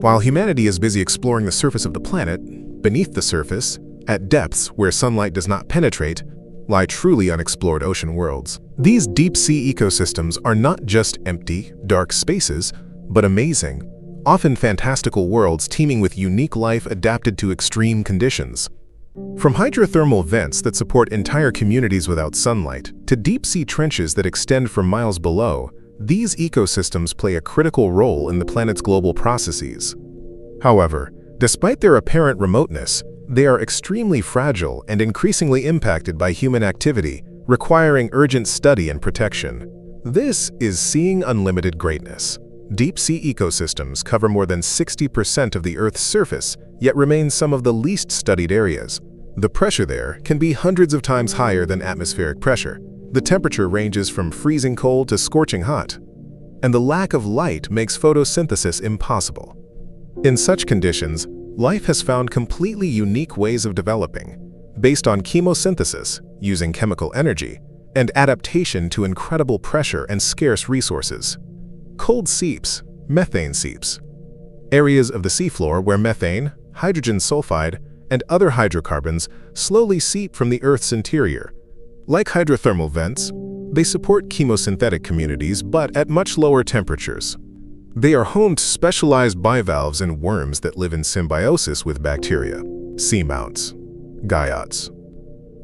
While humanity is busy exploring the surface of the planet, beneath the surface, at depths where sunlight does not penetrate, lie truly unexplored ocean worlds. These deep-sea ecosystems are not just empty, dark spaces, but amazing, often fantastical worlds teeming with unique life adapted to extreme conditions. From hydrothermal vents that support entire communities without sunlight, to deep-sea trenches that extend for miles below, these ecosystems play a critical role in the planet's global processes. However, despite their apparent remoteness, they are extremely fragile and increasingly impacted by human activity, requiring urgent study and protection. This is seeing unlimited greatness. Deep-sea ecosystems cover more than 60% of the Earth's surface, yet remain some of the least studied areas. The pressure there can be hundreds of times higher than atmospheric pressure. The temperature ranges from freezing cold to scorching hot, and the lack of light makes photosynthesis impossible. In such conditions, life has found completely unique ways of developing, based on chemosynthesis, using chemical energy, and adaptation to incredible pressure and scarce resources. Cold seeps, methane seeps. Areas of the seafloor where methane, hydrogen sulfide, and other hydrocarbons slowly seep from the Earth's interior. Like hydrothermal vents, they support chemosynthetic communities but at much lower temperatures. They are home to specialized bivalves and worms that live in symbiosis with bacteria, seamounts, gyots.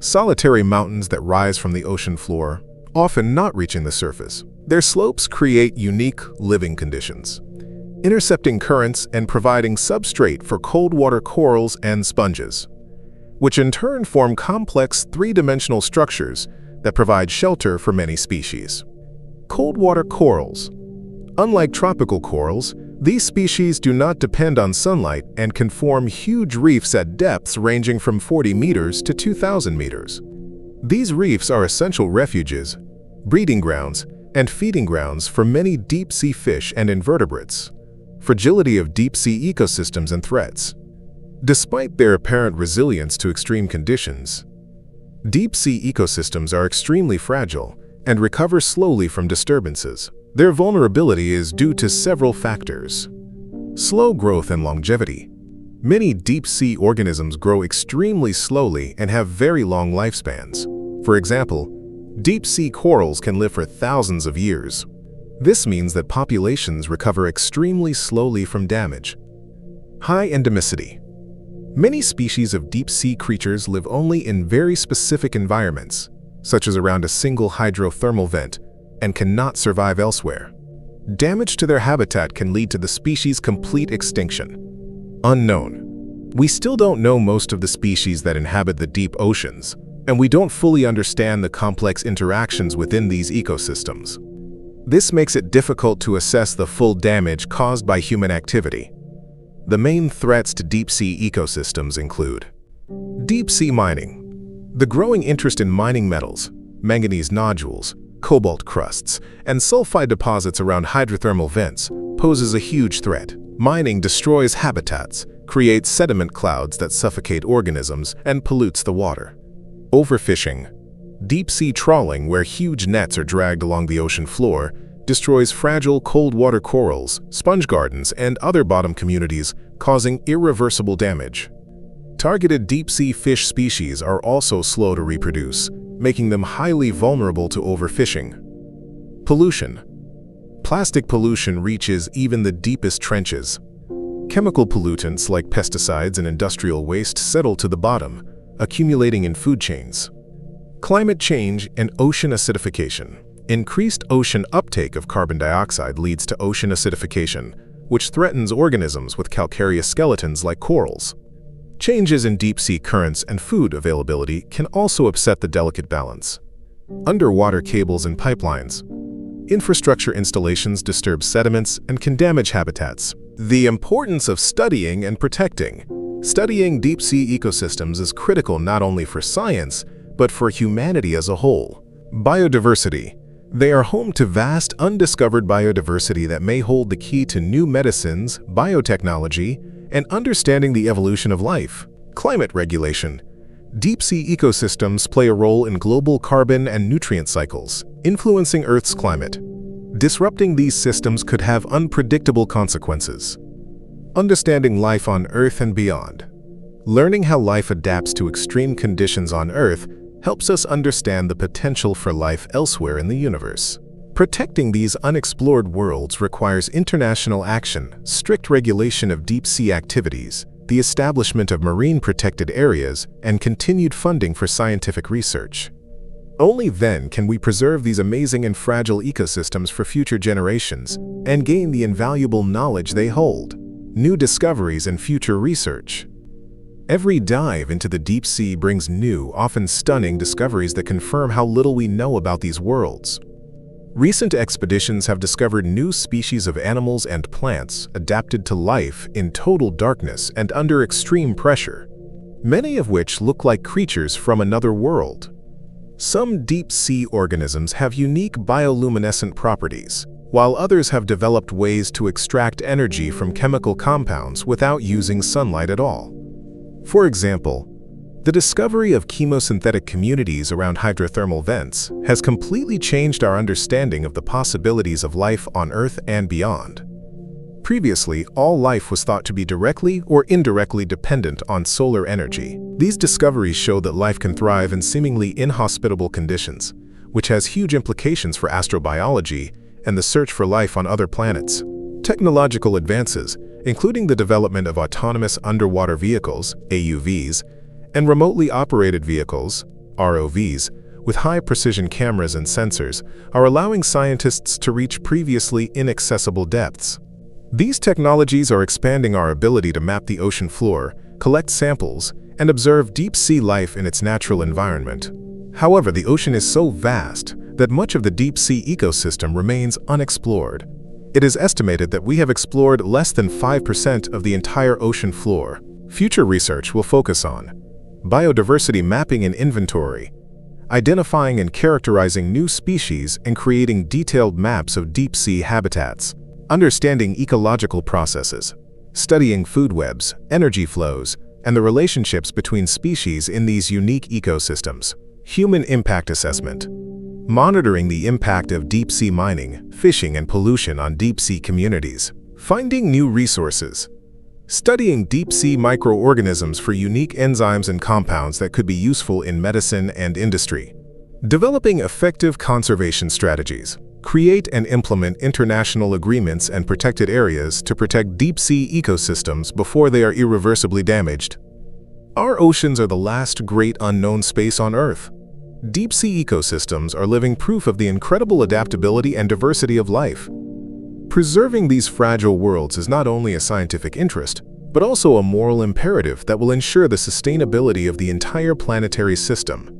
Solitary mountains that rise from the ocean floor, often not reaching the surface. Their slopes create unique living conditions, intercepting currents and providing substrate for cold water corals and sponges, which in turn form complex three-dimensional structures that provide shelter for many species. Cold water corals. Unlike tropical corals, these species do not depend on sunlight and can form huge reefs at depths ranging from 40 meters to 2,000 meters. These reefs are essential refuges, breeding grounds, and feeding grounds for many deep-sea fish and invertebrates. Fragility of deep-sea ecosystems and threats. Despite their apparent resilience to extreme conditions, deep-sea ecosystems are extremely fragile and recover slowly from disturbances. Their vulnerability is due to several factors. Slow growth and longevity. Many deep-sea organisms grow extremely slowly and have very long lifespans. For example, deep-sea corals can live for thousands of years. This means that populations recover extremely slowly from damage. High endemicity. Many species of deep-sea creatures live only in very specific environments, such as around a single hydrothermal vent, and cannot survive elsewhere. Damage to their habitat can lead to the species' complete extinction. Unknown. We still don't know most of the species that inhabit the deep oceans, and we don't fully understand the complex interactions within these ecosystems. This makes it difficult to assess the full damage caused by human activity. The main threats to deep-sea ecosystems include deep-sea mining. The growing interest in mining metals, manganese nodules, cobalt crusts, and sulfide deposits around hydrothermal vents poses a huge threat. Mining destroys habitats, creates sediment clouds that suffocate organisms, and pollutes the water. Overfishing. Deep-sea trawling, where huge nets are dragged along the ocean floor, destroys fragile cold water corals, sponge gardens, and other bottom communities, causing irreversible damage. Targeted deep-sea fish species are also slow to reproduce, making them highly vulnerable to overfishing. Pollution. Plastic pollution reaches even the deepest trenches. Chemical pollutants like pesticides and industrial waste settle to the bottom, accumulating in food chains. Climate change and ocean acidification. Increased ocean uptake of carbon dioxide leads to ocean acidification, which threatens organisms with calcareous skeletons like corals. Changes in deep-sea currents and food availability can also upset the delicate balance. Underwater cables and pipelines. Infrastructure installations disturb sediments and can damage habitats. The importance of studying and protecting. Studying deep-sea ecosystems is critical not only for science, but for humanity as a whole. Biodiversity. They are home to vast, undiscovered biodiversity that may hold the key to new medicines, biotechnology, and understanding the evolution of life. Climate regulation. Deep-sea ecosystems play a role in global carbon and nutrient cycles, influencing Earth's climate. Disrupting these systems could have unpredictable consequences. Understanding life on Earth and beyond. Learning how life adapts to extreme conditions on Earth helps us understand the potential for life elsewhere in the universe. Protecting these unexplored worlds requires international action, strict regulation of deep-sea activities, the establishment of marine protected areas, and continued funding for scientific research. Only then can we preserve these amazing and fragile ecosystems for future generations and gain the invaluable knowledge they hold, new discoveries and future research. Every dive into the deep sea brings new, often stunning discoveries that confirm how little we know about these worlds. Recent expeditions have discovered new species of animals and plants adapted to life in total darkness and under extreme pressure, many of which look like creatures from another world. Some deep-sea organisms have unique bioluminescent properties, while others have developed ways to extract energy from chemical compounds without using sunlight at all. For example, the discovery of chemosynthetic communities around hydrothermal vents has completely changed our understanding of the possibilities of life on Earth and beyond. Previously, all life was thought to be directly or indirectly dependent on solar energy. These discoveries show that life can thrive in seemingly inhospitable conditions, which has huge implications for astrobiology and the search for life on other planets. Technological advances, including the development of autonomous underwater vehicles, AUVs, and remotely operated vehicles, ROVs, with high-precision cameras and sensors, are allowing scientists to reach previously inaccessible depths. These technologies are expanding our ability to map the ocean floor, collect samples, and observe deep-sea life in its natural environment. However, the ocean is so vast that much of the deep-sea ecosystem remains unexplored. It is estimated that we have explored less than 5% of the entire ocean floor. Future research will focus on biodiversity mapping and inventory, identifying and characterizing new species and creating detailed maps of deep-sea habitats, understanding ecological processes, studying food webs, energy flows, and the relationships between species in these unique ecosystems. Human impact assessment, monitoring the impact of deep-sea mining, fishing, and pollution on deep-sea communities. Finding new resources, studying deep-sea microorganisms for unique enzymes and compounds that could be useful in medicine and industry. Developing effective conservation strategies, create and implement international agreements and protected areas to protect deep-sea ecosystems before they are irreversibly damaged. Our oceans are the last great unknown space on Earth. Deep-sea ecosystems are living proof of the incredible adaptability and diversity of life. Preserving these fragile worlds is not only a scientific interest, but also a moral imperative that will ensure the sustainability of the entire planetary system.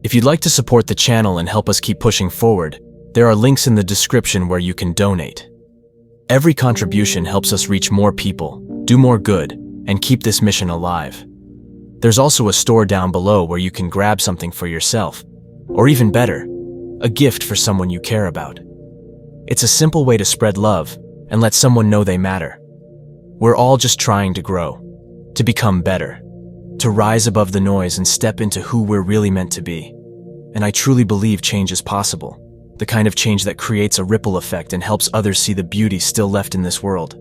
If you'd like to support the channel and help us keep pushing forward, there are links in the description where you can donate. Every contribution helps us reach more people, do more good, and keep this mission alive. There's also a store down below where you can grab something for yourself, or even better, a gift for someone you care about. It's a simple way to spread love and let someone know they matter. We're all just trying to grow, to become better, to rise above the noise and step into who we're really meant to be. And I truly believe change is possible, the kind of change that creates a ripple effect and helps others see the beauty still left in this world.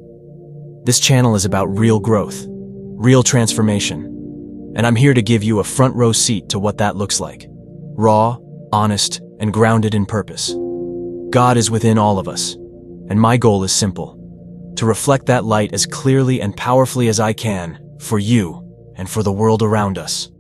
This channel is about real growth, real transformation, and I'm here to give you a front row seat to what that looks like. Raw, honest, and grounded in purpose. God is within all of us, and my goal is simple: to reflect that light as clearly and powerfully as I can, for you and for the world around us.